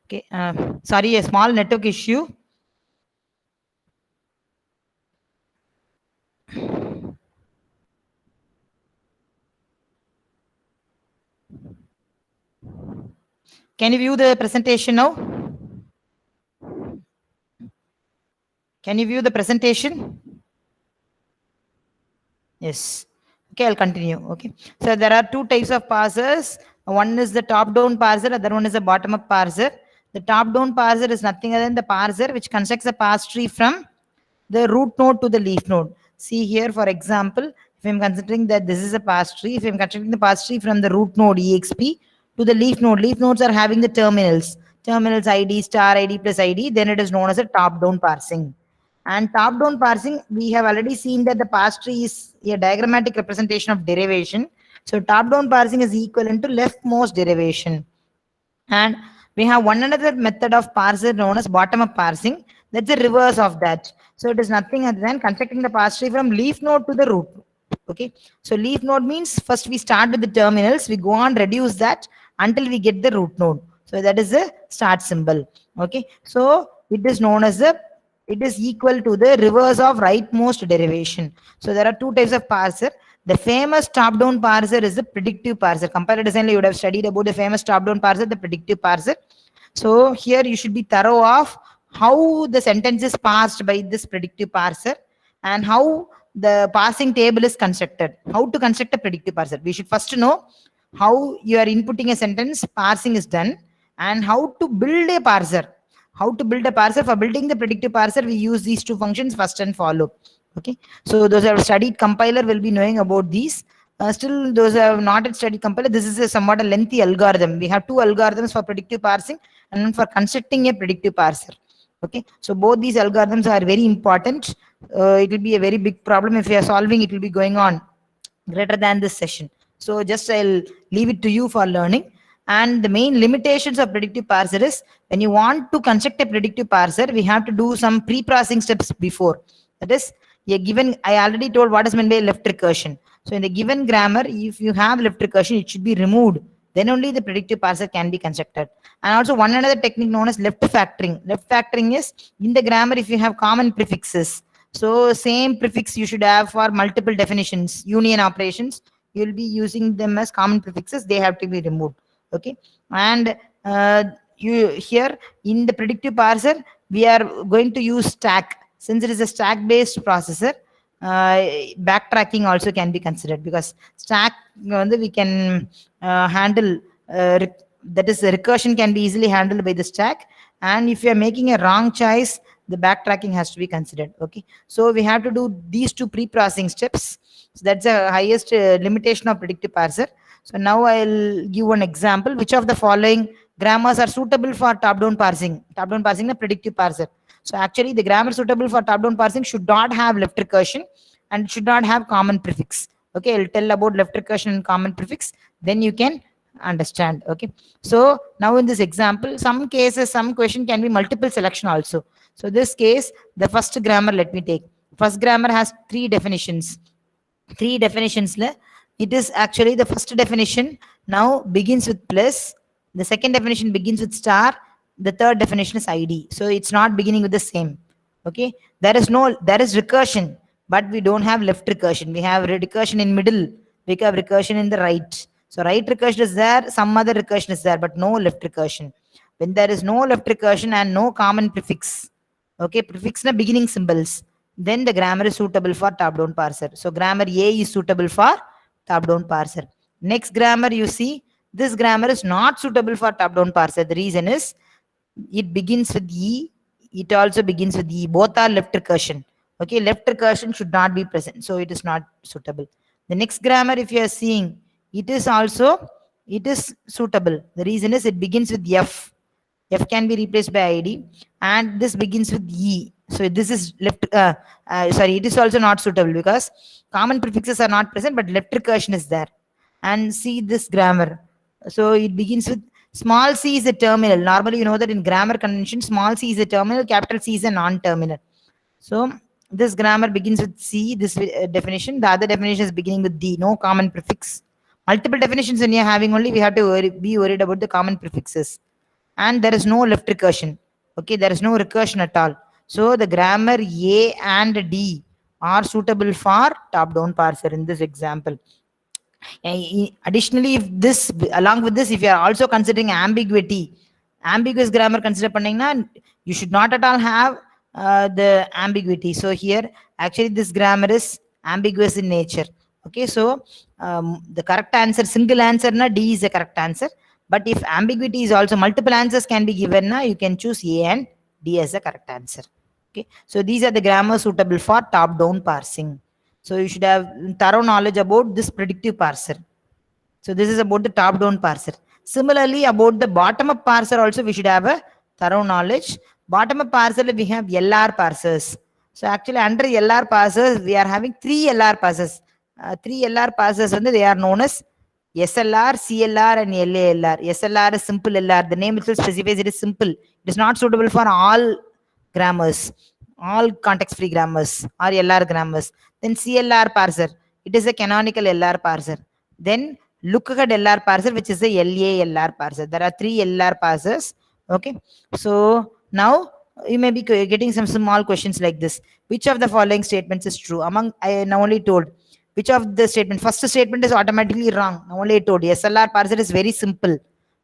Okay, sorry, a small network issue. Can you view the presentation now? Can you view the presentation? Yes. Okay, I'll continue. Okay. So there are two types of parsers. One is the top-down parser, other one is a bottom-up parser. The top-down parser is nothing other than the parser which constructs a parse tree from the root node to the leaf node. See here, for example, if I'm considering that this is a parse tree, if I'm constructing the parse tree from the root node exp to the leaf nodes are having the terminals id, star id plus id, then it is known as a top-down parsing. And top-down parsing, we have already seen that the parse tree is a diagrammatic representation of derivation. So top-down parsing is equivalent to leftmost derivation. And we have one another method of parser known as bottom-up parsing. That's the reverse of that. So it is nothing other than constructing the parse tree from leaf node to the root. Okay. So leaf node means first we start with the terminals, we go on reduce that until we get the root node. So that is the start symbol. Okay. So it is known as it is equal to the reverse of rightmost derivation. So there are two types of parser. The famous top-down parser is the predictive parser. Compiler design, you would have studied about the famous top-down parser, the predictive parser. So here you should be thorough of how the sentence is parsed by this predictive parser and how the parsing table is constructed. How to construct a predictive parser. We should first know how you are inputting a sentence, parsing is done, and how to build a parser. How to build a parser. For building the predictive parser, we use these two functions, first and follow. Okay, so those who have studied compiler will be knowing about these. Still, those who have not yet studied compiler, this is a somewhat a lengthy algorithm. We have two algorithms for predictive parsing and one for constructing a predictive parser. Okay, so both these algorithms are very important. It will be a very big problem if you are solving. It will be going on greater than this session. So just I'll leave it to you for learning. And the main limitations of predictive parser is when you want to construct a predictive parser, we have to do some pre-processing steps before. That is, a given, I already told what is meant by left recursion. So in the given grammar, if you have left recursion, it should be removed. Then only the predictive parser can be constructed. And also one another technique known as left factoring. Left factoring is in the grammar, if you have common prefixes. So same prefix you should have for multiple definitions, union operations. You'll be using them as common prefixes. They have to be removed. Okay. And you here in the predictive parser, we are going to use stack. Since it is a stack based processor, backtracking also can be considered because stack we can handle that is the recursion can be easily handled by the stack. And if you are making a wrong choice, the backtracking has to be considered. Okay, so we have to do these two pre-processing steps. So that's the highest limitation of predictive parser. So now I'll give one example. Which of the following grammars are suitable for top-down parsing? Top-down parsing, the predictive parser. So actually, the grammar suitable for top-down parsing should not have left recursion and should not have common prefix. Okay, I'll tell about left recursion and common prefix. Then you can understand. Okay, so now in this example, some cases, some question can be multiple selection also. So this case, the first grammar, let me take. First grammar has three definitions. Three definitions. It is actually the first definition now begins with plus. The second definition begins with star. The third definition is id. So it's not beginning with the same. Okay, there is recursion, but we don't have left recursion. We have recursion in middle. We have recursion in the right. So right recursion is there, some other recursion is there, but no left recursion. When there is no left recursion and no common prefix, okay, prefix na beginning symbols, then the grammar is suitable for top-down parser. So grammar A is suitable for top-down parser. Next grammar you see, this grammar is not suitable for top-down parser. The reason is it begins with E, it also begins with E. Both are left recursion. Okay, left recursion should not be present, so it is not suitable. The next grammar, if you are seeing, it is suitable. The reason is it begins with F. F can be replaced by ID, and this begins with E. So this is left. It is also not suitable because common prefixes are not present, but left recursion is there. And see this grammar. So it begins with small c is a terminal. Normally, you know that in grammar convention, small c is a terminal, capital C is a non-terminal. So this grammar begins with C, this definition. The other definition is beginning with D, no common prefix. Multiple definitions when you're having only, we have to be worried about the common prefixes. and there is no left recursion. Okay, there is no recursion at all. So the grammar A and D are suitable for top-down parser in this example. Additionally, if this, along with this, if you are also considering ambiguity, ambiguous grammar consider pannina, you should not at all have the ambiguity. So here, actually, this grammar is ambiguous in nature. Okay, so the correct answer, single answer, na D is the correct answer. But if ambiguity is also, multiple answers can be given, na, you can choose A and D as the correct answer. Okay, so these are the grammar suitable for top-down parsing. So you should have thorough knowledge about this predictive parser. So this is about the top-down parser. Similarly, about the bottom-up parser also we should have a thorough knowledge. Bottom-up parser we have LR parsers. So actually under LR parsers we are having three LR parsers. Three LR parsers, they are known as SLR, CLR and LALR. SLR is simple LR. The name itself specifies it is simple. It is not suitable for all grammars, all context-free grammars or LR grammars. Then CLR parser, it is a canonical LR parser. Then look ahead LR parser, which is a LALR parser. There are three LR parsers. Okay, so now you may be getting some small questions like this. Which of the following statements is true? Among, I now only told which of the statement. First statement is automatically wrong. Now only I told SLR parser is very simple,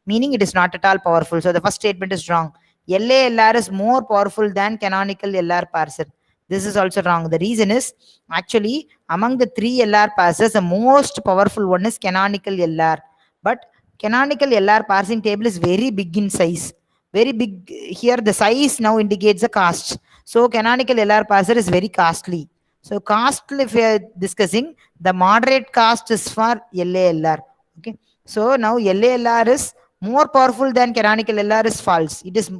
meaning it is not at all powerful. So the first statement is wrong. LALR is more powerful than canonical LR parser. This is also wrong. The reason is actually among the three LR parsers, the most powerful one is canonical LR. But canonical LR parsing table is very big in size. Very big. Here the size now indicates the cost. So canonical LR parser is very costly. So cost, if we are discussing, the moderate cost is for LALR. Okay. So now LALR is more powerful than canonical LR is false. It is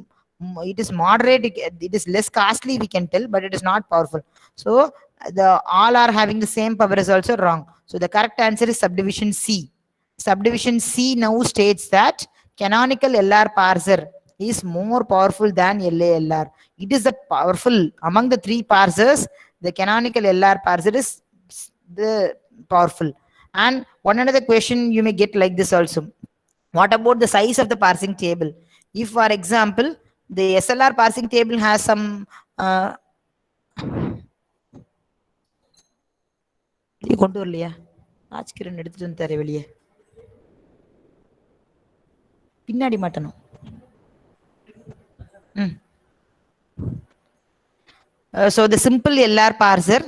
moderate, it is less costly, we can tell, but it is not powerful. So the all are having the same power is also wrong. So the correct answer is subdivision C. Subdivision C now states that canonical LR parser is more powerful than LALR. It is the powerful among the three parsers. The canonical LR parser is the powerful. And one another question you may get like this also. What about the size of the parsing table? If, for example, the SLR parsing table has some கொண்டு வரலையா ஆச்கிரன் எடுத்துட்டு வந்துட்டாரு வெளியே பின்னாடி மாட்டணும் so the simple LR parser,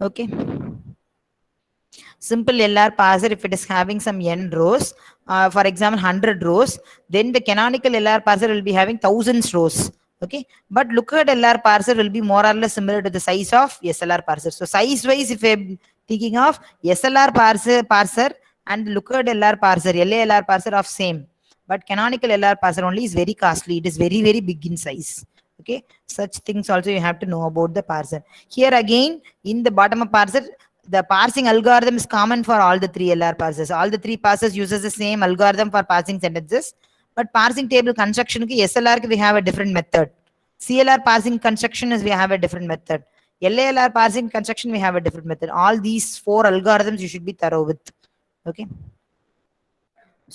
okay, simple LR parser, if it is having some n rows, for example 100 rows, then the canonical LR parser will be having thousands rows. Okay, but look at LR parser will be more or less similar to the size of SLR parser. So size wise, if I'm thinking of SLR parser and look at LR parser, LALR parser of same, but canonical LR parser only is very costly. It is very, very big in size. Okay, such things also you have to know about the parser. Here again, in the bottom of parser, the parsing algorithm is common for all the three LR parsers. All the three parsers uses the same algorithm for parsing sentences, but parsing table construction ki SLR we have a different method. CLR parsing construction is we have a different method. LALR parsing construction we have a different method. All these four algorithms you should be thorough with. Okay.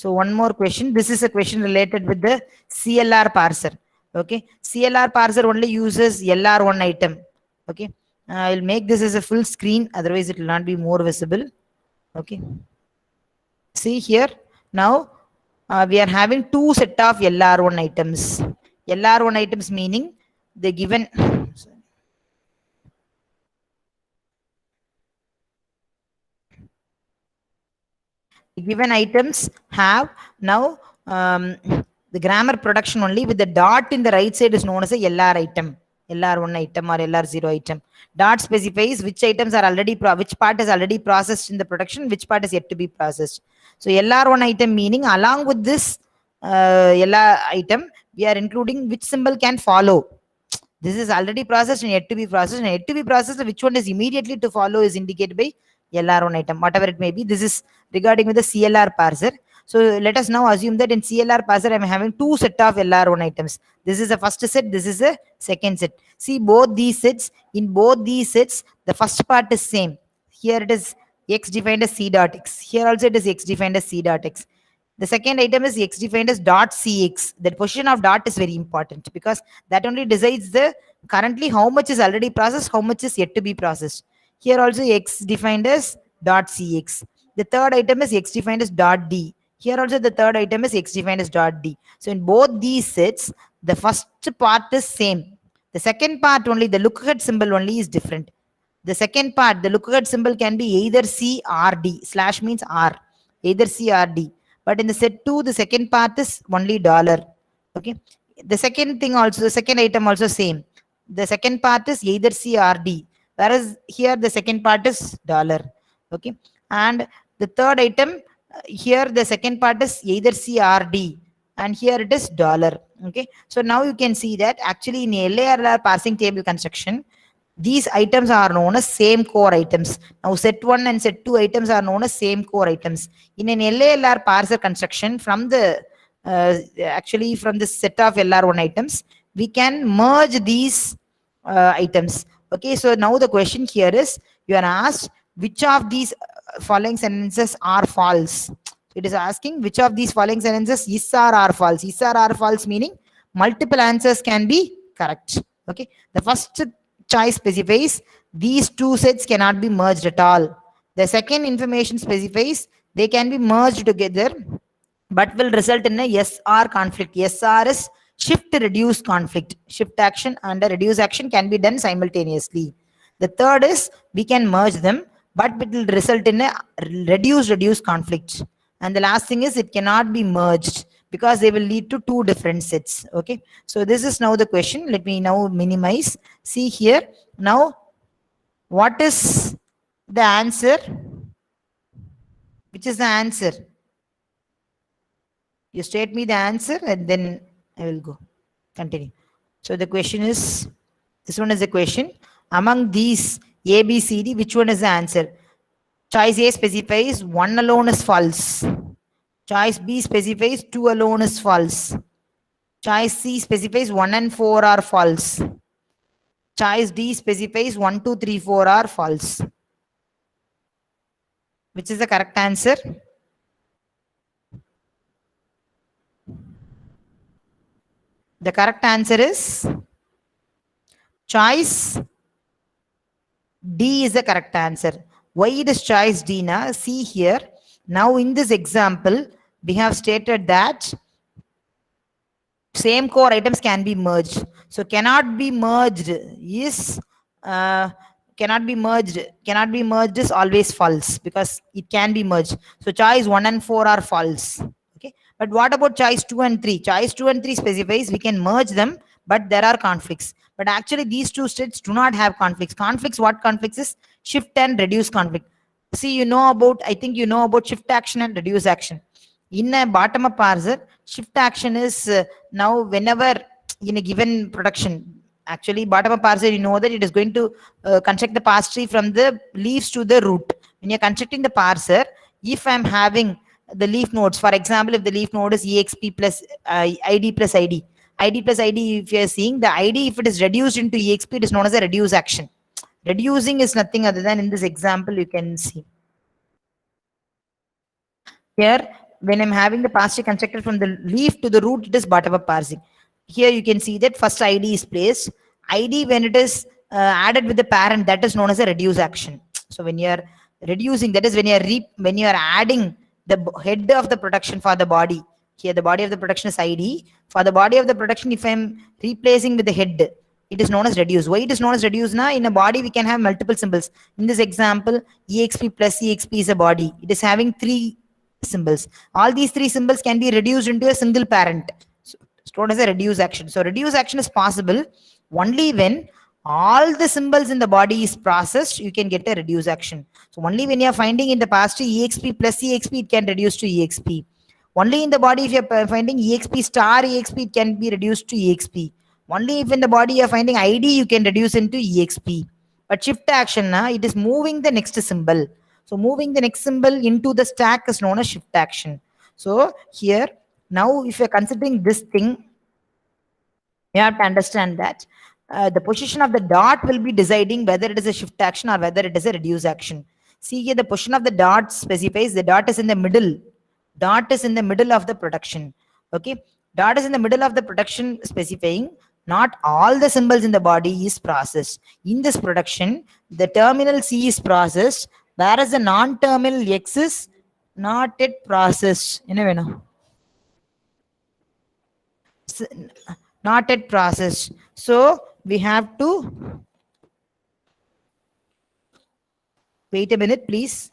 So one more question. This is a question related with the CLR parser. Okay, CLR parser only uses LR1 item. Okay, I'll make this as a full screen, otherwise it will not be more visible. Okay, see here now we are having two set of LR1 items. LR1 items meaning the given given items have now the grammar production only with the dot in the right side is known as a LR item, LR1 item or LR0 item. Dot specifies which items are already, which part is already processed in the production, which part is yet to be processed. So LR1 item meaning along with this LR item, we are including which symbol can follow. This is already processed and yet to be processed, and yet to be processed, which one is immediately to follow is indicated by LR1 item, whatever it may be. This is regarding with the CLR parser. So let us now assume that in CLR parser, I'm having two set of LR1 items. This is the first set, this is a second set. See both these sets, in both these sets, the first part is same. Here it is X defined as C dot X. Here also it is X defined as C dot X. The second item is x defined as dot cx. The position of dot is very important because that only decides the currently how much is already processed, how much is yet to be processed. Here also x defined as dot cx. The third item is x defined as dot d. Here also the third item is x defined as dot d. So in both these sets, the first part is same. The second part only, the lookahead symbol only is different. The second part, the lookahead symbol can be either C or D. Slash means R. Either C or D. But in the set 2, the second part is only dollar. Okay. The second thing also, the second item also same. The second part is either C or D. Whereas here the second part is dollar. Okay. And the third item, here the second part is either C or D. And here it is dollar. Okay. So now you can see that actually in LARR parsing table construction, these items are known as same core items. Now set 1 and set 2 items are known as same core items. In an LALR parser construction, from the actually from the set of LR1 items, we can merge these items. Okay, so now the question here is, you are asked which of these following sentences are false. It is asking which of these following sentences is or are false. Is or are false meaning multiple answers can be correct. Okay, the first choice specifies these two sets cannot be merged at all. The second information specifies they can be merged together but will result in a SR conflict. SR is shift reduce conflict. Shift action and a reduce action can be done simultaneously. The third is we can merge them but it will result in a reduce conflict. And the last thing is it cannot be merged because they will lead to two different sets. Okay, so this is now the question. Let me now minimize. See here now, what is the answer? Which is the answer? You state me the answer and then I will go continue. So the question is, this one is the question. Among these A, B, C, D, which one is the answer? Choice A specifies 1 alone is false. Choice B specifies 2 alone is false. Choice C specifies 1 and 4 are false. Choice D specifies 1, 2, 3, 4 are false. Which is the correct answer? The correct answer is choice D is the correct answer. Why it is choice D now? See here. Now in this example, we have stated that same core items can be merged. So cannot be merged is cannot be merged is always false because it can be merged. So choice 1 and 4 are false. Okay. But what about choice 2 and 3? Choice 2 and 3 specifies we can merge them, but there are conflicts. But actually these two states do not have conflicts. Conflicts, what conflicts is shift and reduce conflict. See, you know about, I think you know about shift action and reduce action. In a bottom-up parser, shift action is now whenever in a given production, actually bottom-up parser, you know that it is going to construct the parse tree from the leaves to the root. When you're constructing the parser, if I'm having the leaf nodes, for example, if the leaf node is exp plus id plus id, id plus id, if you're seeing the id, if it is reduced into exp, it is known as a reduce action. Reducing is nothing other than in this example, you can see. Here, when I'm having the parse tree constructed from the leaf to the root, it is bottom-up parsing. Here you can see that first ID is placed. ID, when it is added with the parent, that is known as a reduce action. So when you are reducing, that is when you are adding the head of the production for the body. Here the body of the production is ID. For the body of the production, if I'm replacing with the head, it is known as reduce. Why it is known as reduce? Now in a body we can have multiple symbols. In this example, exp plus exp is a body. It is having 3 symbols. All these 3 symbols can be reduced into a single parent. So it's known as a reduce action. So reduce action is possible only when all the symbols in the body is processed, you can get a reduce action. So only when you are finding in the past exp plus exp, it can reduce to exp. Only in the body if you are finding exp star exp, it can be reduced to exp. Only if in the body you are finding id, you can reduce into exp. But shift action, it is moving the next symbol. So moving the next symbol into the stack is known as shift action. So here, now if you're considering this thing, you have to understand that the position of the dot will be deciding whether it is a shift action or whether it is a reduce action. See here, the position of the dot specifies the dot is in the middle. dot is in the middle of the production. Okay, dot is in the middle of the production, specifying not all the symbols in the body is processed. In this production, the terminal C is processed, whereas the non-terminal X is not yet processed. Not yet processed. So we have to wait a minute, please.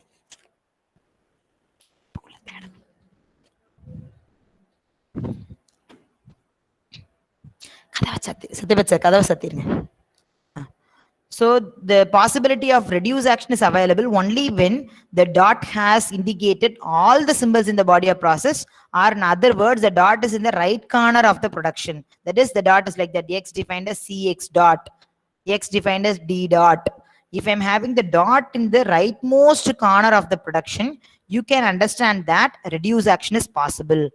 So the possibility of reduce action is available only when the dot has indicated all the symbols in the body of process, or in other words, the dot is in the right corner of the production. That is, the dot is like that, X defined as CX dot, X defined as D dot. If I'm having the dot in the rightmost corner of the production, you can understand that reduce action is possible.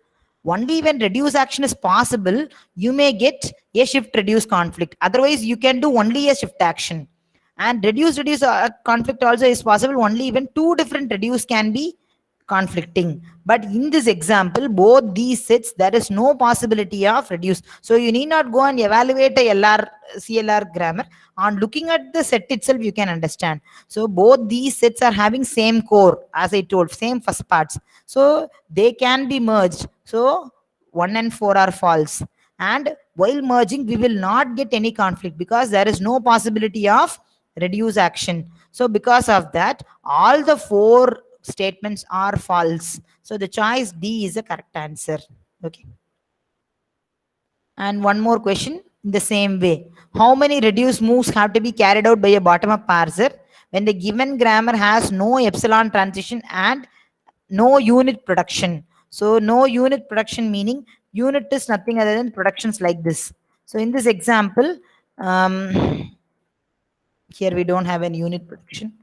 Only when reduce action is possible, you may get a shift reduce conflict. Otherwise, you can do only a shift action. And reduce conflict also is possible only when two different reduce can be conflicting. But in this example, both these sets, there is no possibility of reduce. So you need not go and evaluate a LR, CLR grammar. On looking at the set itself, you can understand. So both these sets are having same core, as I told, same first parts. So they can be merged. So 1 and 4 are false. And while merging, we will not get any conflict because there is no possibility of reduce action. So because of that, all the 4 statements are false. So the choice D is the correct answer. Okay. And one more question in the same way. How many reduce moves have to be carried out by a bottom-up parser when the given grammar has no epsilon transition and no unit production? So no unit production meaning unit is nothing other than productions like this. So in this example, here we don't have any unit production.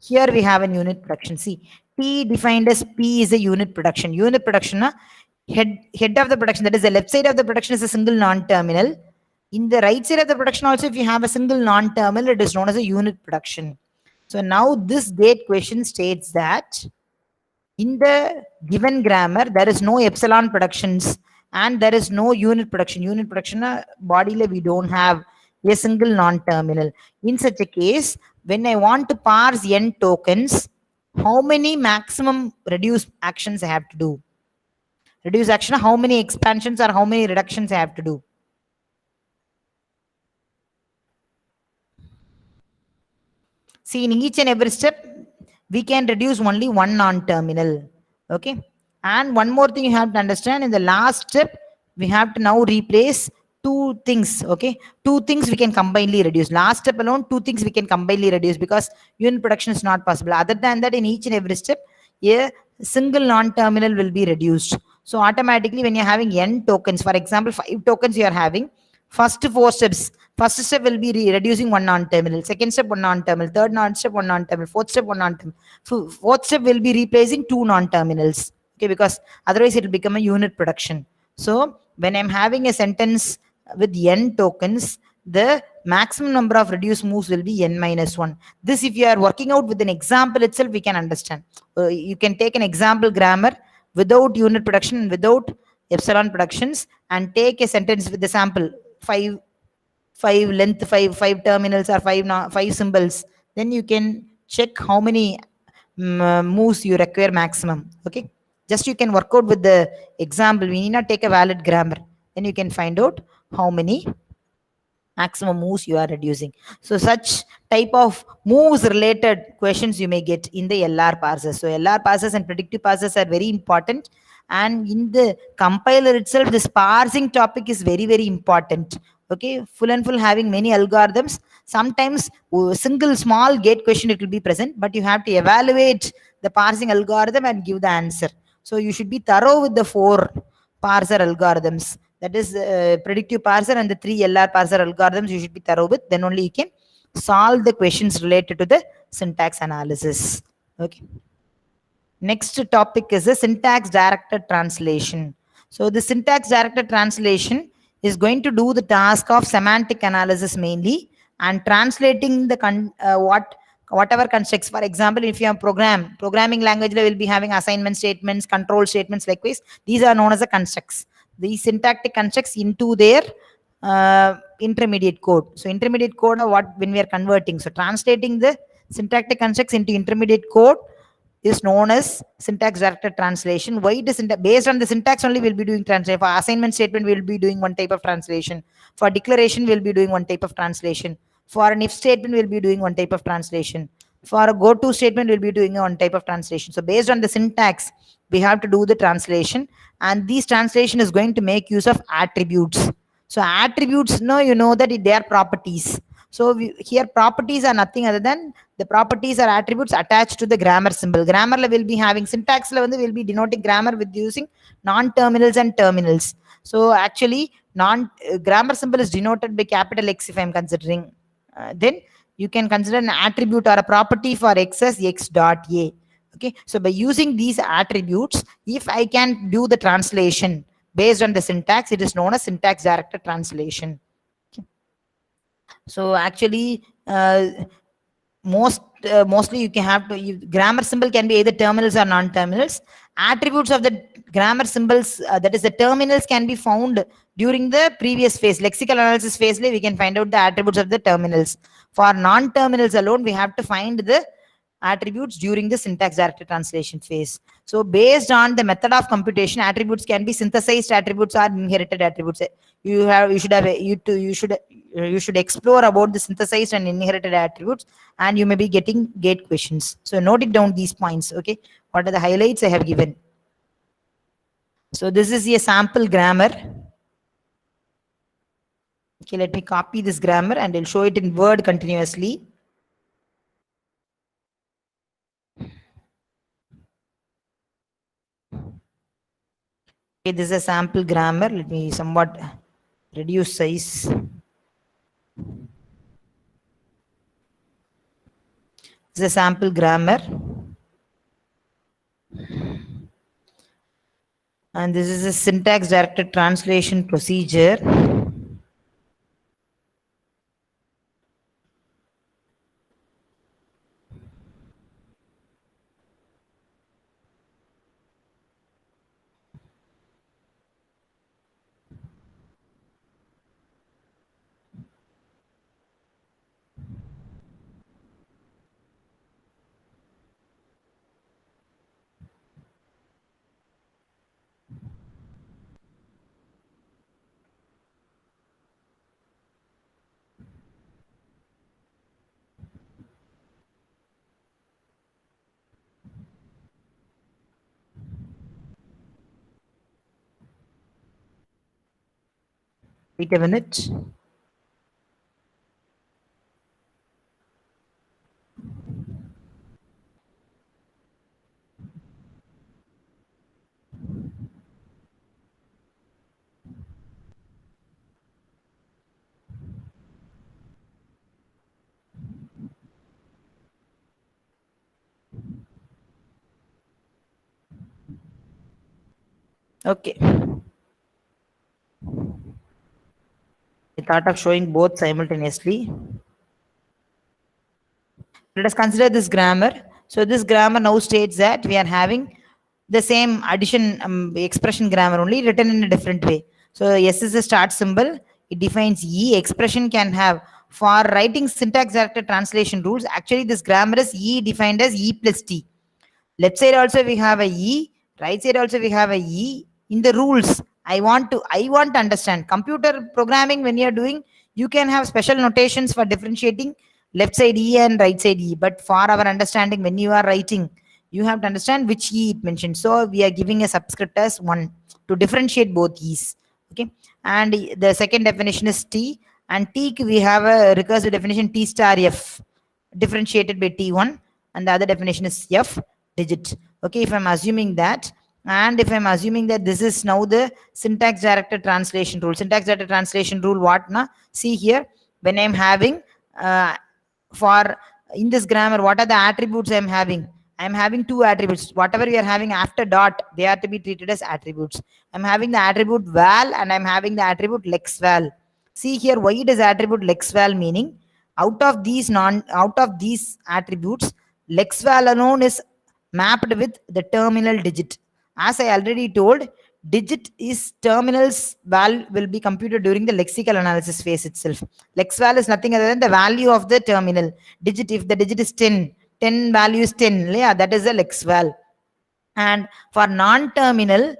Here we have a unit production. See, P defined as P is a unit production. Unit production, head of the production, that is the left side of the production, is a single non-terminal. In the right side of the production also, if you have a single non-terminal, it is known as a unit production. So now this gate question states that in the given grammar, there is no epsilon productions and there is no unit production. Unit production body we don't have a single non-terminal. In such a case, when I want to parse n tokens, how many maximum reduce actions I have to do? Reduce action, how many expansions or how many reductions I have to do? See, in each and every step, we can reduce only one non-terminal. Okay. And one more thing you have to understand, in the last step, we have to now replace 2 things. Okay. 2 things we can combinedly reduce. Last step alone, 2 things we can combinedly reduce because unit production is not possible. Other than that, in each and every step, a single non-terminal will be reduced. So automatically, when you're having n tokens, for example, 5 tokens you are having, first 4 steps. First step will be reducing one non-terminal. Second step, one non-terminal. Third step, one non-terminal. Fourth step, one non-terminal. Fourth step will be replacing 2 non-terminals. Okay, because otherwise it will become a unit production. So when I'm having a sentence with n tokens, the maximum number of reduced moves will be n minus 1. This, if you are working out with an example itself, we can understand. You can take an example grammar without unit production, without epsilon productions, and take a sentence with the sample 5 length, 5 terminals or 5 symbols. Then you can check how many moves you require maximum. Okay, just you can work out with the example. We need not take a valid grammar. Then you can find out how many maximum moves you are reducing. So such type of moves related questions you may get in the LR parsers. So LR parsers and predictive parsers are very important. And in the compiler itself, this parsing topic is very, very important. Okay, full and full having many algorithms. Sometimes single small gate question it will be present, but you have to evaluate the parsing algorithm and give the answer. So you should be thorough with the 4 parser algorithms. That is predictive parser and the 3 LR parser algorithms you should be thorough with. Then only you can solve the questions related to the syntax analysis. Okay. Next topic is the syntax directed translation. So the syntax directed translation is going to do the task of semantic analysis mainly and translating the whatever constructs. For example, if you have programming language, will be having assignment statements, control statements, likewise. These are known as the constructs. These syntactic constructs into their intermediate code. So intermediate code are what when we are converting. So translating the syntactic constructs into intermediate code is known as syntax directed translation. Why it is based on the syntax only we'll be doing translation. For assignment statement, we'll be doing one type of translation. For declaration, we'll be doing one type of translation. For an if statement, we'll be doing one type of translation. For a go-to statement, we'll be doing one type of translation. So based on the syntax, we have to do the translation, and this translation is going to make use of attributes. So attributes, no, you know that they are properties. So here properties are nothing other than the properties are attributes attached to the grammar symbol. Grammar will be having syntax will be denoting grammar with using non-terminals and terminals. So actually grammar symbol is denoted by capital X if I'm considering. Then you can consider an attribute or a property for X as X dot A. Okay, so by using these attributes, if I can do the translation based on the syntax, it is known as syntax directed translation. Okay. So actually mostly you can have to grammar symbol can be either terminals or non-terminals. Attributes of the grammar symbols, that is the terminals, can be found during the previous phase, lexical analysis phase. We can find out the attributes of the terminals. For non-terminals alone, we have to find the attributes during the syntax directed translation phase. So based on the method of computation, attributes can be synthesized attributes or inherited attributes. You should explore about the synthesized and inherited attributes, and you may be getting gate questions. So note it down these points. Okay, what are the highlights I have given? So this is a sample grammar. Okay, let me copy this grammar and I'll show it in Word continuously. Okay, this is a sample grammar. Let me somewhat reduce size. This is a sample grammar. And this is a syntax directed translation procedure. Wait a minute. Okay. I thought of showing both simultaneously. Let us consider this grammar. So this grammar now states that we are having the same addition expression grammar only written in a different way. So S is a start symbol. It defines E. Expression can have, for writing syntax directed translation rules, actually this grammar is E defined as E plus T. Left side also we have a E, right side also we have a E. In the rules, I want to understand computer programming. When you are doing, you can have special notations for differentiating left side E and right side E, but for our understanding, when you are writing, you have to understand which E it mentioned. So we are giving a subscript as 1 to differentiate both E's. Okay, and the second definition is T, and T we have a recursive definition T star F differentiated by T1, and the other definition is F digit. Okay, if I'm assuming that, and if I'm assuming that this is now the syntax directed translation rule. Syntax directed translation rule, what na? See here, when I'm having for in this grammar, what are the attributes I'm having? I'm having two attributes. Whatever we are having after dot, they are to be treated as attributes. I'm having the attribute val and I'm having the attribute lexval. See here, why it is attribute lexval, meaning Out of these attributes, lexval alone is mapped with the terminal digit. As I already told, digit is terminals val will be computed during the lexical analysis phase itself. Lexval is nothing other than the value of the terminal digit. If the digit is 10 value is 10, yeah, that is a lexval. And for non-terminal,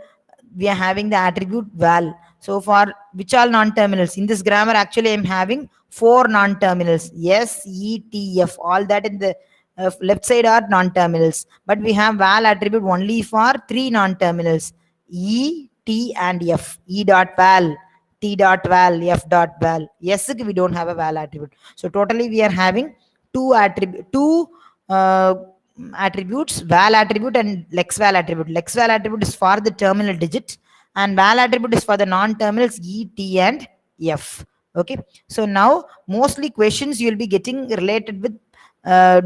we are having the attribute val. So for which all non-terminals in this grammar, actually I'm having 4 non-terminals: S, E, T, F. All that in the left side are non-terminals, but we have val attribute only for 3 non-terminals: E, T, and F. E dot val, T dot val, F dot val. Yes, we don't have a val attribute. So totally we are having two uh, attributes: val attribute and lexval attribute. Lexval attribute is for the terminal digit, and val attribute is for the non-terminals E, T, and F. Okay, so now mostly questions you will be getting related with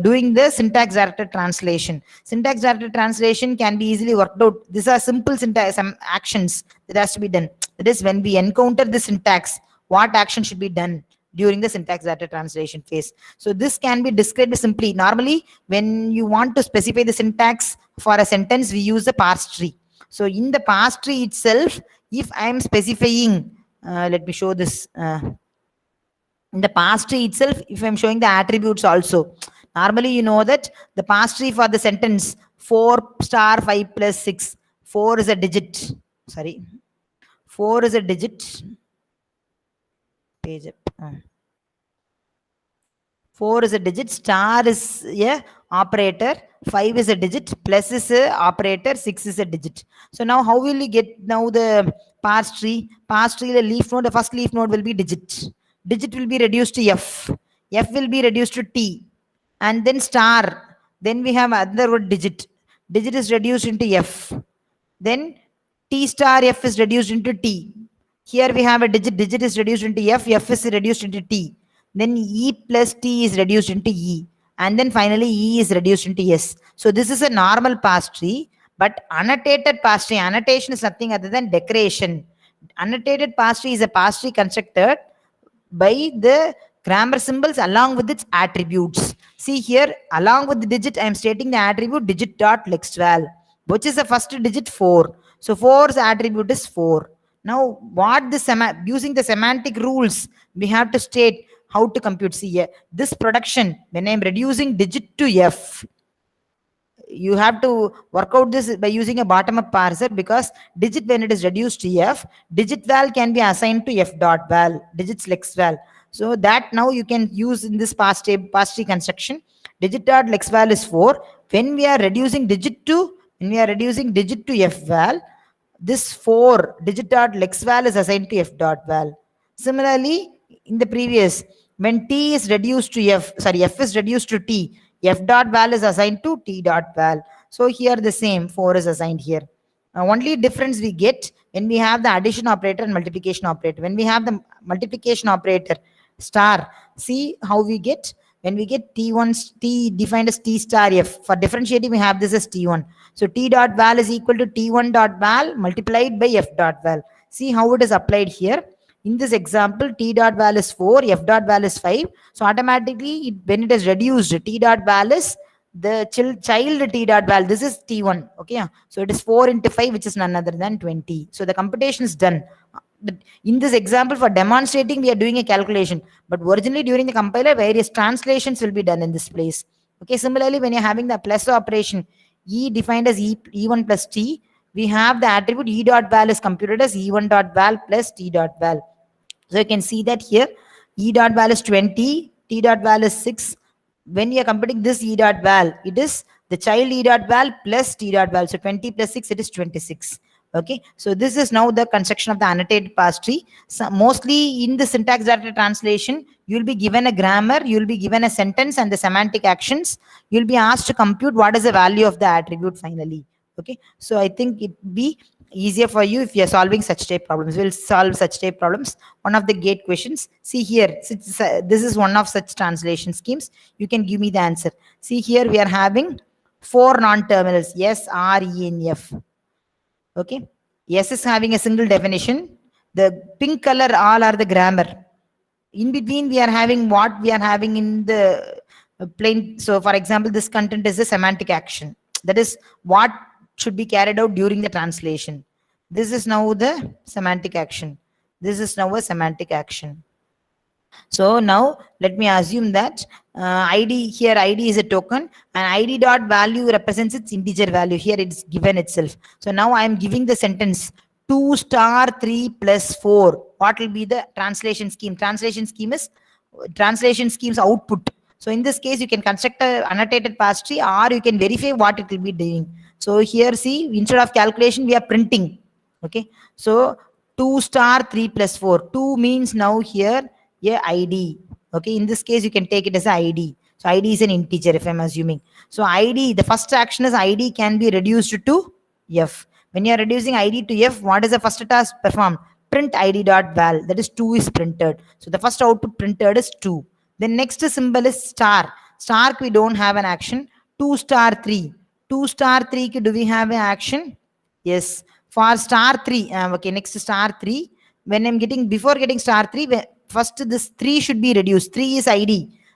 doing the syntax directed translation. Syntax directed translation can be easily worked out. These are simple syntax, some actions that has to be done. That is, when we encounter the syntax, what action should be done during the syntax directed translation phase. So this can be described simply. Normally, when you want to specify the syntax for a sentence, we use the parse tree. So in the parse tree itself, if I am specifying, let me show this. In the parse tree itself, if I'm showing the attributes also, normally you know that the parse tree for the sentence 4 star 5 plus 6, 4 is a digit. Sorry, 4 is a digit. Page up. 4 is a digit, star is a operator, 5 is a digit, plus is a operator, 6 is a digit. So now how will we get now the parse tree? Parse tree, the leaf node, the first leaf node will be digit. Digit will be reduced to F. F will be reduced to T. And then star. Then we have another word digit. Digit is reduced into F. Then T star F is reduced into T. Here we have a digit. Digit is reduced into F. F is reduced into T. Then E plus T is reduced into E. And then finally E is reduced into S. So this is a normal parse tree. But annotated parse tree, annotation is nothing other than decoration. Annotated parse tree is a parse tree constructed by the grammar symbols along with its attributes. See here, along with the digit, I am stating the attribute digit dot lexval, which is the first digit 4. So 4's attribute is 4. Now, what this using the semantic rules, we have to state how to compute. See here, this production, when I am reducing digit to F, you have to work out this by using a bottom-up parser, because digit, when it is reduced to F, digit val can be assigned to F dot val, digits lex val. So that now you can use in this parse tree construction. Digit dot lex val is 4. When we are reducing digit to F val, this 4 digit dot lex val is assigned to F dot val. Similarly, in the previous, when T is reduced to F is reduced to T, F dot val is assigned to T dot val. So here the same 4 is assigned here. Only difference we get when we have the addition operator and multiplication operator. When we have the multiplication operator star, see how we get. When we get T1, T defined as T star F. For differentiating, we have this as T1. So T dot val is equal to T1 dot val multiplied by F dot val. See how it is applied here. In this example, T dot val is 4, F dot val is 5. So automatically, when it is reduced, T dot val is the child T dot val. This is T1. Okay. So it is 4 into 5, which is none other than 20. So the computation is done. In this example, for demonstrating, we are doing a calculation. But originally, during the compiler, various translations will be done in this place. Okay. Similarly, when you're having the plus operation, E defined as E1 plus T, we have the attribute E dot val is computed as E1 dot val plus T dot val. So you can see that here, E dot val is 20, T dot val is 6. When you are computing this E dot val, it is the child E dot val plus T dot val. So 20 plus 6, it is 26. Okay. So this is now the construction of the annotated parse tree. So mostly in the syntax directed translation, you will be given a grammar, you will be given a sentence and the semantic actions. You will be asked to compute what is the value of the attribute finally. Okay. So I think it be easier for you if you are solving such type problems. We'll solve such type problems. One of the gate questions. See here, this is one of such translation schemes. You can give me the answer. See here, we are having 4 non-terminals, S, R, E, and F. Okay. S is having a single definition. The pink color all are the grammar. in between we are having what we are having in the plain. So for example, this content is a semantic action. That is what should be carried out during the translation. This is now the semantic action. This is now a semantic action. So now let me assume that ID here, ID is a token and ID dot value represents its integer value. Here it's given itself. So now I am giving the sentence 2 star 3 plus 4. What will be the translation scheme? Translation scheme's output. So in this case, you can construct a annotated parse tree or you can verify what it will be doing. So here see, instead of calculation, we are printing. Okay. So 2 star 3 plus 4. 2 means now here a ID. Okay, in this case, you can take it as ID. So ID is an integer if I'm assuming. So ID, the first action is ID can be reduced to F. When you are reducing ID to F, what is the first task performed? Print ID dot val. That is 2 is printed. So the first output printed is 2. Then next symbol is star. Star we don't have an action. 2 star 3. 2 star 3 do we have an action? Yes. For star 3. Okay, next star 3. When I'm getting, before getting star 3, first this 3 should be reduced. 3 is ID.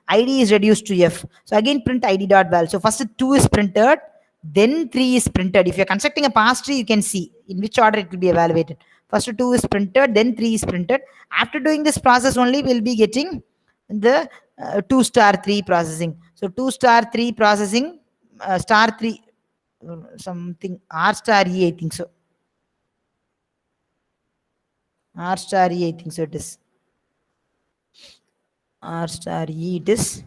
ID is reduced to F. So again print ID dot val. So first 2 is printed, then 3 is printed. If you're constructing a parse tree, you can see in which order it will be evaluated. First 2 is printed, then 3 is printed. After doing this process only, we'll be getting the 2 star 3 processing. So 2 star 3 processing, star 3, something, R star E, I think so. R star E, I think so it is. R star E it is.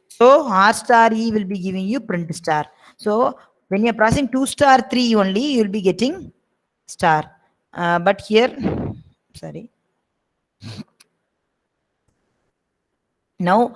So R star E will be giving you print star. So when you're pressing 2 star 3 only, you'll be getting star. But here, sorry. Now,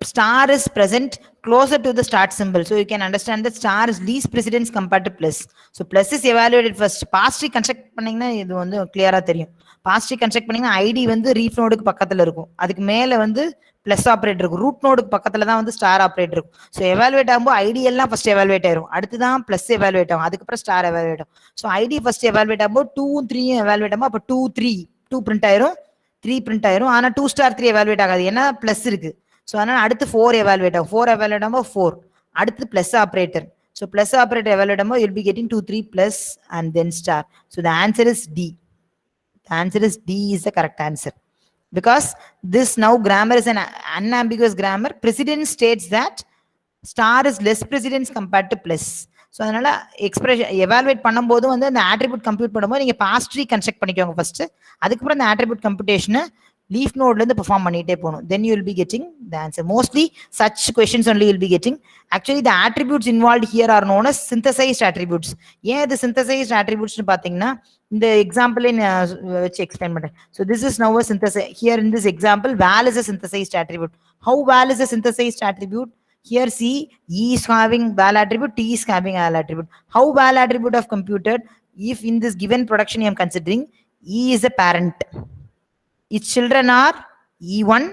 star is present closer to the start symbol. So you can understand that star is least precedence compared to plus. So plus is evaluated first. Parse tree construct பண்ணீங்கன்னா இது வந்து கிளியரா தெரியும். Parse tree construct பண்ணீங்கன்னா ID வந்து reef நோடுக்கு பக்கத்துல இருக்கும். அதுக்கு மேல வந்து பிளஸ் ஆபரேட்டர் இருக்கும். ரூட் நோடுக்கு பக்கத்துல தான் வந்து ஸ்டார் ஆபரேட்டர் இருக்கும். ஸோ எவாலுவேட் ஆகும்போது ஐடி எல்லாம் ஃபர்ஸ்ட் எவாலுவேட் ஆயிரும். அடுத்துதான் பிளஸ் எவாலுவேட் ஆகும். அதுக்கப்புறம் ஸ்டார் எவாலுவேட் ஆகும். ஸோ ஐடி ஃபர்ஸ்ட் எவாலுவேட் ஆகும்போது 2 3 எவாலுவேட் ஆகும். அப்போ 2 3 2 பிரிண்ட் ஆயிரும், 3 பிரிண்ட் ஆயிரும். ஆனா 2 ஸ்டார் 3 எவாலுவேட் ஆகாது, ஏன்னா பிளஸ் இருக்கு. ஸோ அதனால அடுத்து 4 எவாலுவேட் ஆகும். 4 எவாலுவேட் ஆகும்போது 4, அடுத்து plus operator. So plus operator evaluate you'll be getting 2 3 plus and then star. So the answer is D. The answer is D is the correct answer, because this now grammar is an unambiguous grammar. Precedence states that star is less precedence compared to plus. So அதனால expression evaluate பண்ணும்போது வந்து அந்த attribute compute பண்ணும்போது நீங்க pass tree construct பண்ணிக்கோங்க first. அதுக்கப்புறம் அந்த attribute கம்ப்யூட்டேஷனை leaf node la perform பண்ணிட்டே போணும். Then you will be getting the answer. Mostly such questions only you will be getting. Actually the attributes involved here are known as synthesized attributes. ஏன் இது synthesized attributes னு பாத்தீங்கன்னா இந்த example வச்சு explain பண்றேன். So this is now a synthesis. Here in this example, val is a synthesized attribute. How val is a synthesized attribute? Here see, E is having val attribute, T is having val attribute. How val attribute of computed? If in this given production I am considering E is a parent, its children are E1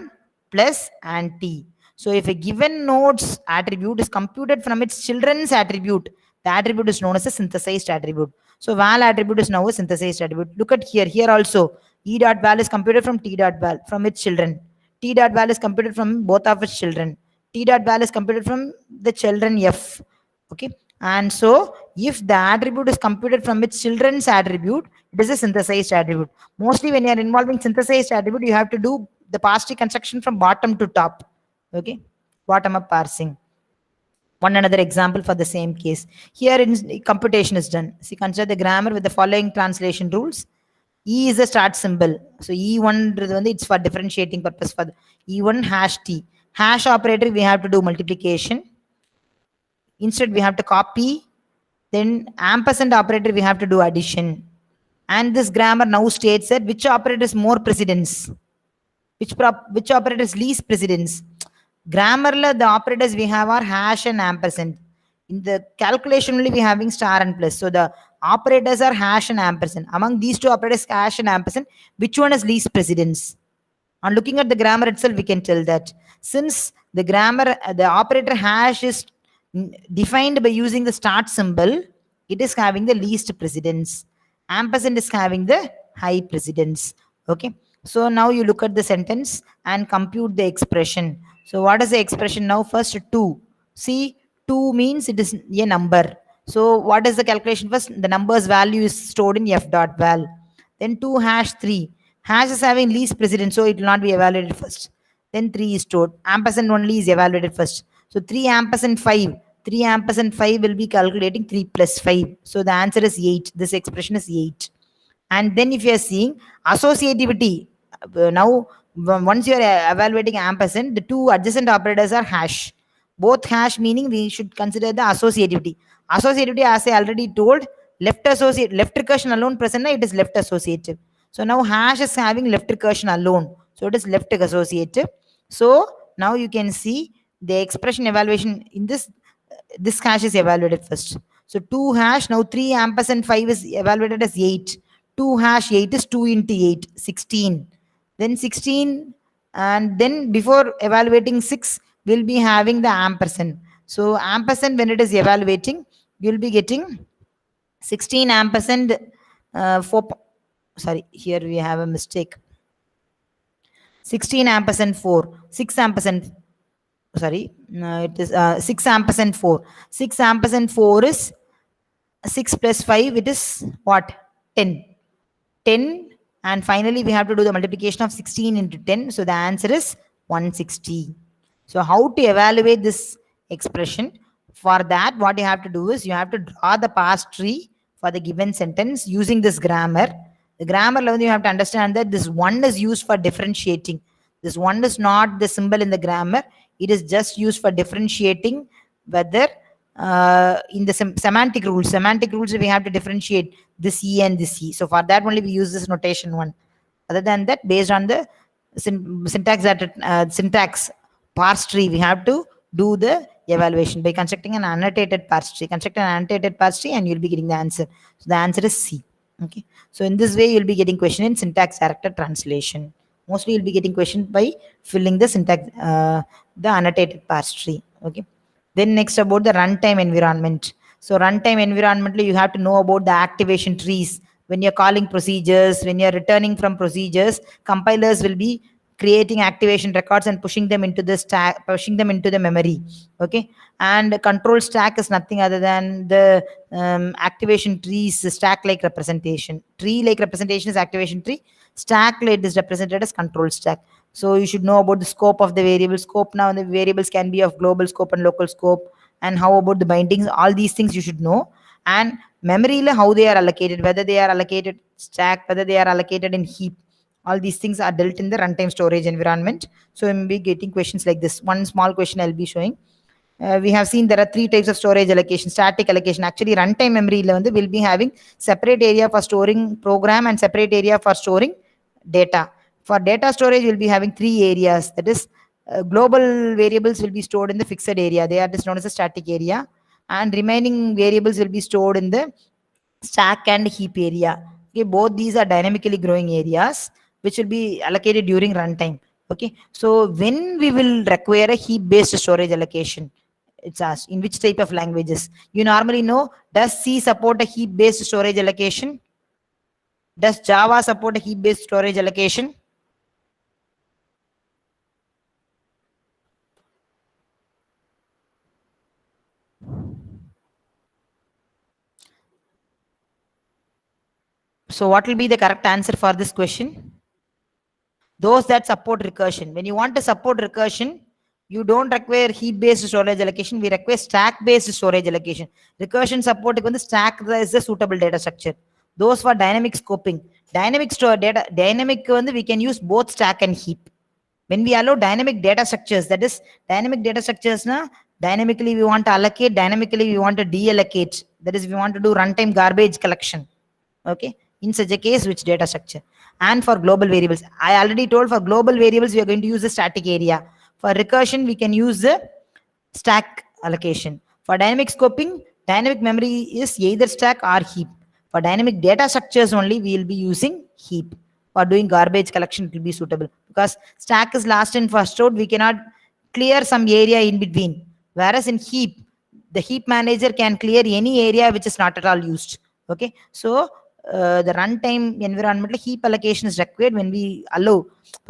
plus and T. So if a given node's attribute is computed from its children's attribute, the attribute is known as a synthesized attribute. So val attribute is now a synthesized attribute. Look at here. Here also, E dot val is computed from T dot val from its children. T dot val is computed from both of its children. T dot val is computed from the children F. Okay. And so if the attribute is computed from its children's attribute, it is a synthesized attribute. Mostly when you are involving synthesized attribute, you have to do the parse tree construction from bottom to top. Okay, bottom up parsing. One another example for the same case. Here in computation is done. See, consider the grammar with the following translation rules. E is a start symbol. So E1 it's for differentiating purpose. For E1 hash T. Hash operator we have to do multiplication. Instead we have to copy. Then ampersand operator we have to do addition. And this grammar now states that which operator is more precedence, which operator is least precedence. Grammar la the operators we have are hash and ampersand. In the calculation only we having star and plus. So the operators are hash and ampersand. Among these two operators, hash and ampersand, which one has least precedence? On looking at the grammar itself, we can tell that since the grammar, the operator hash is defined by using the start symbol, it is having the least precedence. Ampersand is having the high precedence. Okay. So now you look at the sentence and compute the expression. So what is the expression now? First 2. See, 2 means it is a number. So what is the calculation first? The number's value is stored in f dot val. Then 2 hash 3. Hash is having least precedence, so it will not be evaluated first. Then 3 is stored. Ampersand only is evaluated first. So 3 ampersand 5. 3 ampersand 5 will be calculating 3 plus 5. So the answer is 8. This expression is 8. And then if you are seeing associativity, now once you are evaluating ampersand, the two adjacent operators are hash. Both hash meaning we should consider the associativity. Associativity, as I already told, left recursion alone present, it is left associative. So now hash is having left recursion alone. So it is left associative. So now you can see the expression evaluation in this hash is evaluated first. So 2 hash, now 3 ampersand 5 is evaluated as 8. 2 hash 8 is 2 into 8, 16. Then 16, and then before evaluating 6, we'll be having the ampersand. So ampersand, when it is evaluating, you'll be getting 16 ampersand 4. Sorry, here we have a mistake. 16 ampersand 4, 6 ampersand. Sorry, it is 6 ampersand 4. 6 ampersand 4 is 6 plus 5, it is what? 10. 10, and finally we have to do the multiplication of 16 into 10. So the answer is 160. So how to evaluate this expression? For that, what you have to do is you have to draw the parse tree for the given sentence using this grammar. The grammar level, you have to understand that this 1 is used for differentiating. This 1 is not the symbol in the grammar. It is just used for differentiating whether in the semantic rules. Semantic rules, we have to differentiate this E and this E. So for that only we use this notation 1. Other than that, based on the syntax parse tree, we have to do the evaluation by constructing an annotated parse tree. Construct an annotated parse tree and you'll be getting the answer. So the answer is C. Okay. So in this way, you'll be getting question in syntax character translation. Mostly you'll be getting question by filling the syntax, the annotated parse tree. Okay. Then next about the runtime environment. So runtime environment, you have to know about the activation trees. When you're calling procedures, when you're returning from procedures, compilers will be creating activation records and pushing them into the stack, pushing them into the memory. Okay. And control stack is nothing other than the activation trees stack like representation. Tree like representation is activation tree. Stack like is represented as control stack. So you should know about the scope of the variable. Scope, now the variables can be of global scope and local scope. And how about the bindings? All these things you should know. And memory, how they are allocated, whether they are allocated stack, whether they are allocated in heap. All these things are dealt in the runtime storage environment. So we'll be getting questions like this. One small question I'll be showing. We have seen there are 3 types of storage allocation. Static allocation. Actually, runtime memory will be having separate area for storing program and separate area for storing data. For data storage, we'll be having 3 areas. That is, global variables will be stored in the fixed area. They are just known as a static area. And remaining variables will be stored in the stack and heap area. Okay, both these are dynamically growing areas which will be allocated during runtime. Okay, so when we will require a heap-based storage allocation, it's asked in which type of languages. You normally know, does C support a heap-based storage allocation? Does Java support a heap-based storage allocation? So what will be the correct answer for this question? Those that support recursion. When you want to support recursion, you don't require heap-based storage allocation. We require stack-based storage allocation. Recursion support is stack is a suitable data structure. Those for dynamic scoping. Dynamic store data, dynamic we can use both stack and heap. When we allow dynamic data structures, that is dynamic data structures, dynamically we want to allocate, dynamically we want to deallocate. That is, we want to do runtime garbage collection. Okay. In such a case, which data structure? And for global variables, I already told for global variables, we are going to use the static area. For recursion, we can use the stack allocation. For dynamic scoping, dynamic memory is either stack or heap. For dynamic data structures only, we will be using heap. For doing garbage collection, it will be suitable because stack is last in first out. We cannot clear some area in between. Whereas in heap, the heap manager can clear any area which is not at all used. Okay, so the runtime environment heap allocation is required when we allow.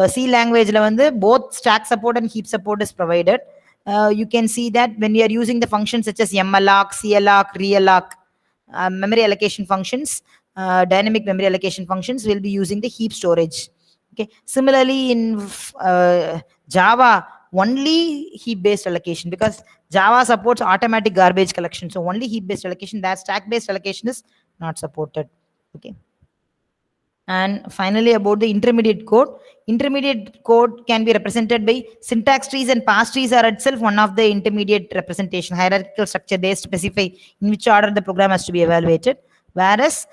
C language both stack support and heap support is provided. You can see that when we are using the functions such as malloc, calloc, realloc, memory allocation functions, dynamic memory allocation functions, will be using the heap storage. Okay, similarly in Java, only heap based allocation, because Java supports automatic garbage collection, so only heap based allocation. That stack based allocation is not supported. Okay, and finally about the intermediate code. Intermediate code can be represented by syntax trees, and parse trees are itself one of the intermediate representation. Hierarchical structure, they specify in which order the program has to be evaluated, whereas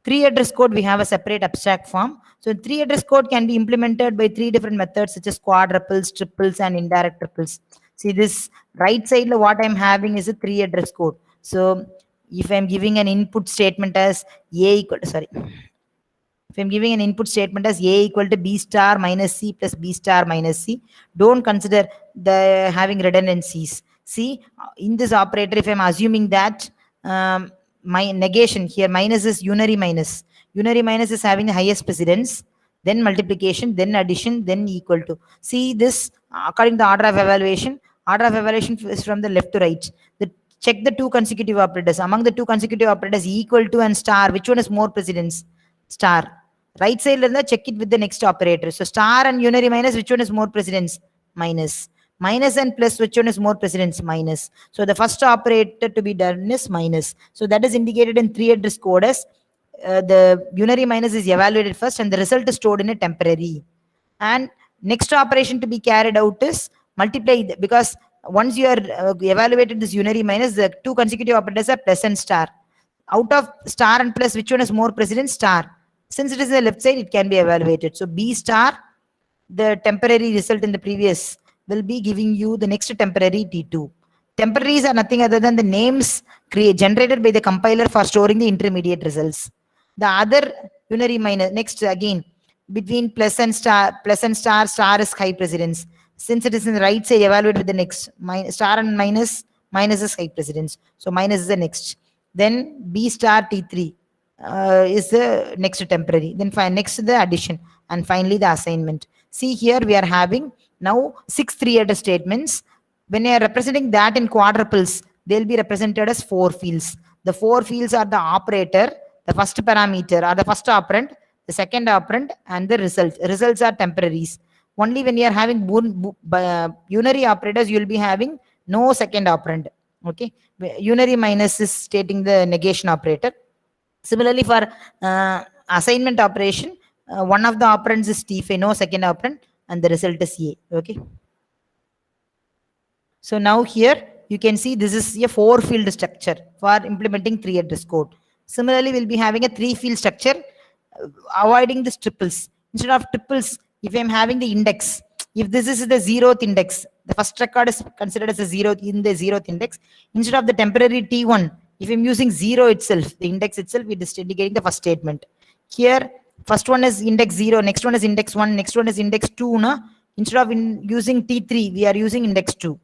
three address code, we have a separate abstract form. So three address code can be implemented by three different methods such as quadruples, triples, and indirect triples. See this right side, what I'm having is a three address code. So if I'm giving an input statement as a equal to, sorry, if I'm giving an input statement as a equal to b star minus c plus b star minus c, don't consider the having redundancies. See, in this operator, if I'm assuming that my negation here, minus is unary minus. Unary minus is having the highest precedence, then multiplication, then addition, then equal to. See this, according to the order of evaluation is from the left to right. Check the two consecutive operators. Among the two consecutive operators, equal to and star, which one is more precedence? Star. Right side, check it with the next operator. So star and unary minus, which one is more precedence? Minus. Minus and plus, which one is more precedence? Minus. So the first operator to be done is minus. So that is indicated in three address code as the unary minus is evaluated first and the result is stored in a temporary. And next operation to be carried out is multiply, because once you are evaluated this unary minus, the two consecutive operators are plus and star. Out of star and plus, which one is more precedence? Star. Since it is the left side, it can be evaluated. So B star, the temporary result in the previous, will be giving you the next temporary T2. Temporaries are nothing other than the names generated by the compiler for storing the intermediate results. The other unary minus, next again, between plus and star, star is high precedence. Since it is in the right side, evaluate with the next. Star and minus is high precedence. So minus is the next. Then B star T3. Is the next temporary. Then next the addition, and finally the assignment. See here we are having now 6 three-headed statements. When you are representing that in quadruples, they'll be represented as 4 fields. The 4 fields are the operator, the first parameter or the first operand, the second operand, and the result. Results are temporaries. Only when you are having unary operators, you will be having no second operand. Okay, unary minus is stating the negation operator. Similarly, for assignment operation, one of the operands is T5, no second operand, and the result is A. Okay. So now here you can see this is a 4-field structure for implementing 3 address code. Similarly, we'll be having a 3-field structure, avoiding the triples. Instead of triples, if I'm having the index, if this is the 0th index, the first record is considered as a 0th in the 0th index. Instead of the temporary T1, if I'm using 0 itself, the index itself, it is indicating the first statement. Here, first one is index 0, next one is index 1, next one is index 2. Instead of using T3, we are using index 2.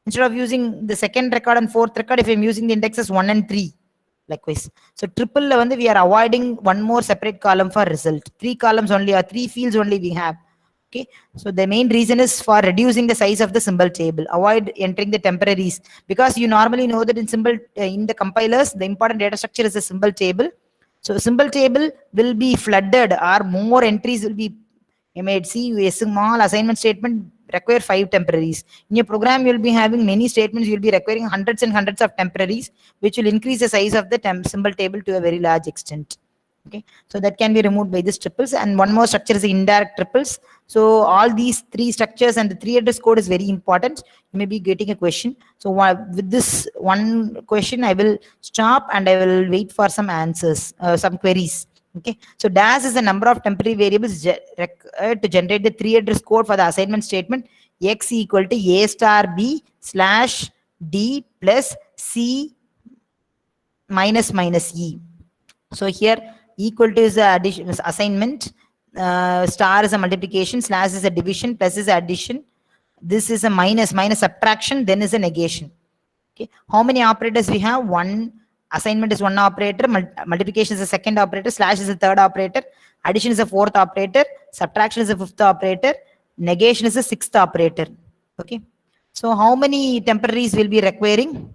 Instead of using the second record and fourth record, if I'm using the indexes 1 and 3, likewise. So triple, we are avoiding one more separate column for result. 3 columns only, or 3 fields only we have. Okay, so the main reason is for reducing the size of the symbol table. Avoid entering the temporaries, because you normally know that in the compilers, the important data structure is a symbol table. So symbol table will be flooded, or more entries will be made. See, a small assignment statement require 5 temporaries. In your program, you will be having many statements. You will be requiring hundreds and hundreds of temporaries, which will increase the size of the symbol table to a very large extent. Okay, so that can be removed by these triples. And one more structure is the indirect triples. So all these 3 structures and the 3 address code is very important. You may be getting a question. So with this one question, I will stop and I will wait for some answers, some queries. Okay, so DAS is the number of temporary variables to generate the 3 address code for the assignment statement. X equal to A star B slash D plus C minus E. So here equal to is the addition, assignment, star is a multiplication, slash is a division, plus is addition, this is a minus subtraction, then is a negation. Okay, how many operators we have? One. Assignment is one operator, multiplication is the second operator, slash is the third operator, addition is the fourth operator, subtraction is the fifth operator, negation is the sixth operator. Okay, so how many temporaries will be requiring?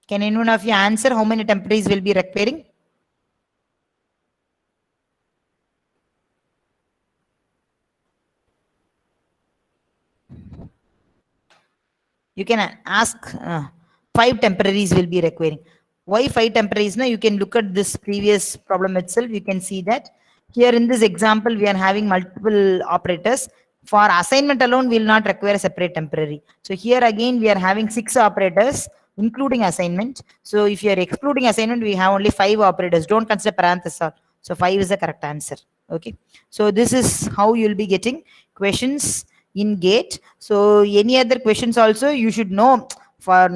Can anyone of you answer how many temporaries will be requiring? You can ask 5 temporaries will be requiring. Why 5 temporaries? Now you can look at this previous problem itself. You can see that here in this example, we are having multiple operators. For assignment alone, we will not require a separate temporary. So here again, we are having 6 operators, including assignment. So if you are excluding assignment, we have only 5 operators. Don't consider parenthesis. So 5 is the correct answer. Okay. So this is how you will be getting questions in GATE. So any other questions also you should know. For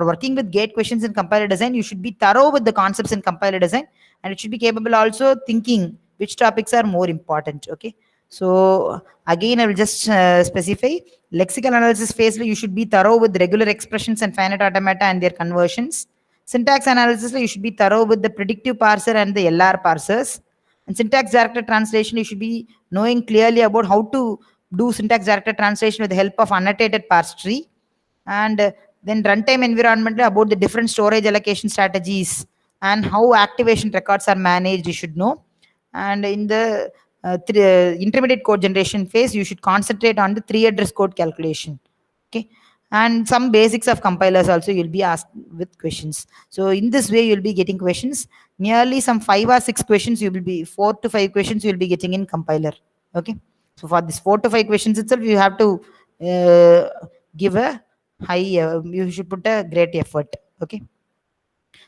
working with GATE questions in compiler design, you should be thorough with the concepts in compiler design, and it should be capable also thinking which topics are more important. Okay. So again, I will just specify lexical analysis phase. You should be thorough with regular expressions and finite automata and their conversions. Syntax analysis, you should be thorough with the predictive parser and the LR parsers. And syntax directed translation, you should be knowing clearly about how to do syntax directed translation with the help of annotated parse tree. And then runtime environment about the different storage allocation strategies and how activation records are managed, you should know. And in the intermediate code generation phase, you should concentrate on the 3 address code calculation. Okay. And some basics of compilers also you'll be asked with questions. So in this way, you'll be getting questions. Nearly some 5 or 6 questions you will be 4 to 5 questions you'll be getting in compiler. Okay. So for this 4 to 5 questions itself, you have to give a high. You should put a great effort. Okay.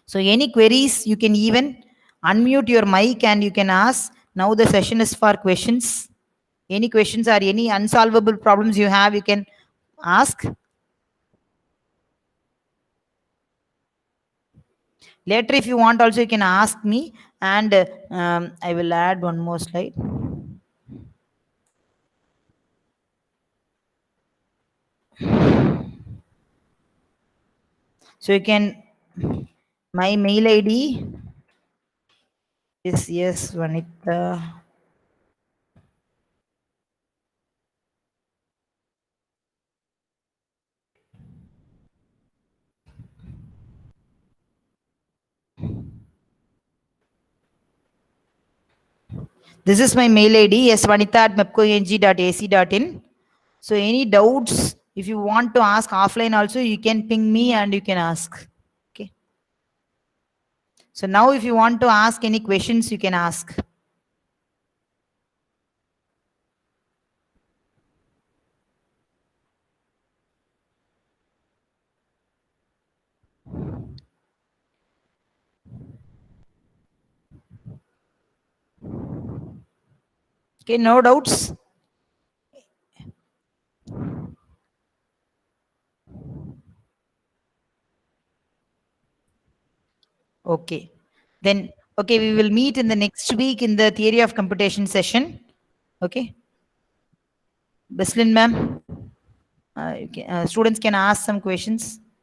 So any queries, you can even unmute your mic and you can ask. Now the session is for questions. Any questions or any unsolvable problems you have, you can ask. Later, if you want also, you can ask me, and I will add one more slide. So you can, my mail ID is yes, Vanitha. This is my mail ID, svanitha@mepcoeng.ac.in. So any doubts, if you want to ask offline also, you can ping me and you can ask. Okay. So now if you want to ask any questions, you can ask. Okay, no doubts. Okay. Then, okay, we will meet in the next week in the theory of computation session. Okay. Beslin ma'am, students can ask some questions.